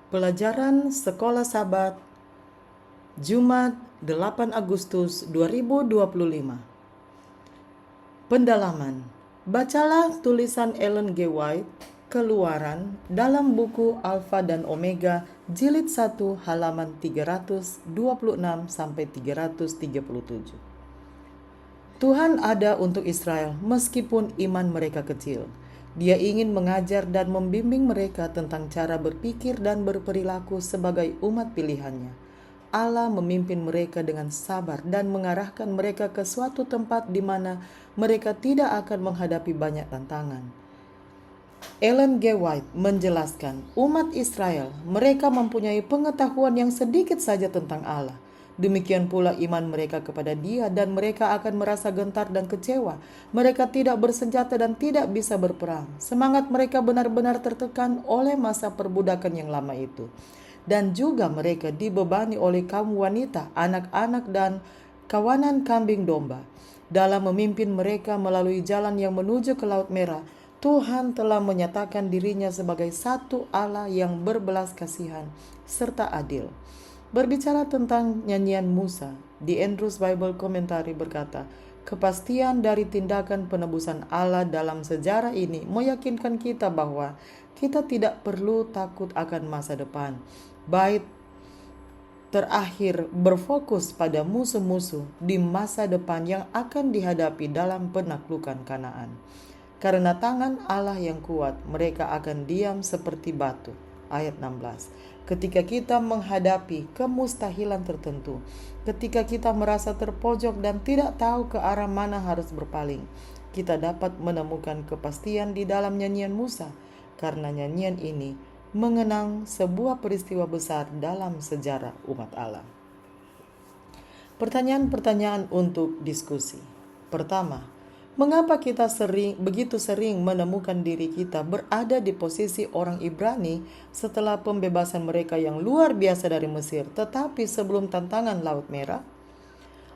Pelajaran Sekolah Sabat Jumat 8 Agustus 2025. Pendalaman. Bacalah tulisan Ellen G. White, Keluaran, dalam buku Alfa dan Omega, jilid 1 halaman 326-337. Tuhan ada untuk Israel meskipun iman mereka kecil. Dia ingin mengajar dan membimbing mereka tentang cara berpikir dan berperilaku sebagai umat pilihannya. Allah memimpin mereka dengan sabar dan mengarahkan mereka ke suatu tempat di mana mereka tidak akan menghadapi banyak tantangan. Ellen G. White menjelaskan, umat Israel, mereka mempunyai pengetahuan yang sedikit saja tentang Allah. Demikian pula iman mereka kepada Dia, dan mereka akan merasa gentar dan kecewa. Mereka tidak bersenjata dan tidak bisa berperang. Semangat mereka benar-benar tertekan oleh masa perbudakan yang lama itu. Dan juga mereka dibebani oleh kaum wanita, anak-anak, dan kawanan kambing domba. Dalam memimpin mereka melalui jalan yang menuju ke Laut Merah, Tuhan telah menyatakan dirinya sebagai satu Allah yang berbelas kasihan serta adil. Berbicara tentang nyanyian Musa, di Andrews Bible Commentary berkata, kepastian dari tindakan penebusan Allah dalam sejarah ini meyakinkan kita bahwa kita tidak perlu takut akan masa depan. Bait terakhir berfokus pada musuh-musuh di masa depan yang akan dihadapi dalam penaklukan Kanaan. Karena tangan Allah yang kuat, mereka akan diam seperti batu. Ayat 16. Ketika kita menghadapi kemustahilan tertentu, ketika kita merasa terpojok dan tidak tahu ke arah mana harus berpaling, kita dapat menemukan kepastian di dalam nyanyian Musa, karena nyanyian ini mengenang sebuah peristiwa besar dalam sejarah umat Allah. Pertanyaan-pertanyaan untuk diskusi. Pertama, mengapa kita begitu sering menemukan diri kita berada di posisi orang Ibrani setelah pembebasan mereka yang luar biasa dari Mesir, tetapi sebelum tantangan Laut Merah?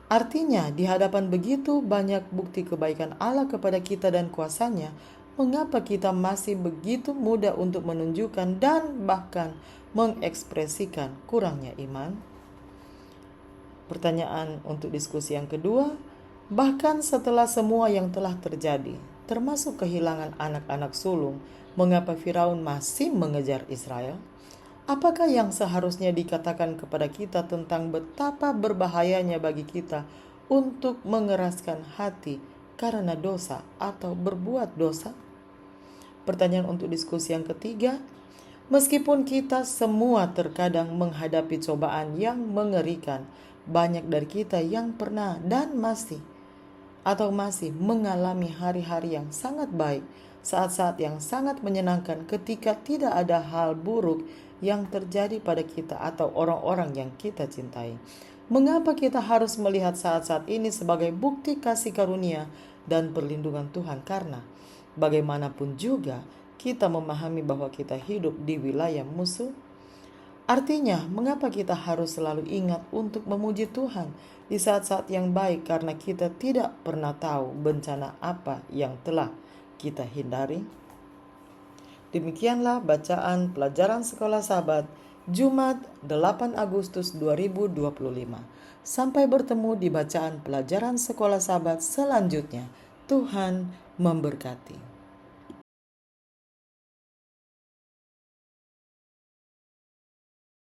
Artinya, di hadapan begitu banyak bukti kebaikan Allah kepada kita dan kuasanya, mengapa kita masih begitu mudah untuk menunjukkan dan bahkan mengekspresikan kurangnya iman? Pertanyaan untuk diskusi yang kedua, bahkan setelah semua yang telah terjadi, termasuk kehilangan anak-anak sulung, mengapa Firaun masih mengejar Israel? Apakah yang seharusnya dikatakan kepada kita tentang betapa berbahayanya bagi kita untuk mengeraskan hati karena dosa atau berbuat dosa? Pertanyaan untuk diskusi yang ketiga, meskipun kita semua terkadang menghadapi cobaan yang mengerikan, banyak dari kita yang pernah dan masih mengalami hari-hari yang sangat baik, saat-saat yang sangat menyenangkan ketika tidak ada hal buruk yang terjadi pada kita atau orang-orang yang kita cintai. Mengapa kita harus melihat saat-saat ini sebagai bukti kasih karunia dan perlindungan Tuhan? Karena bagaimanapun juga kita memahami bahwa kita hidup di wilayah musuh. Artinya, mengapa kita harus selalu ingat untuk memuji Tuhan di saat-saat yang baik, karena kita tidak pernah tahu bencana apa yang telah kita hindari? Demikianlah bacaan pelajaran Sekolah Sabat Jumat 8 Agustus 2025. Sampai bertemu di bacaan pelajaran Sekolah Sabat selanjutnya. Tuhan memberkati.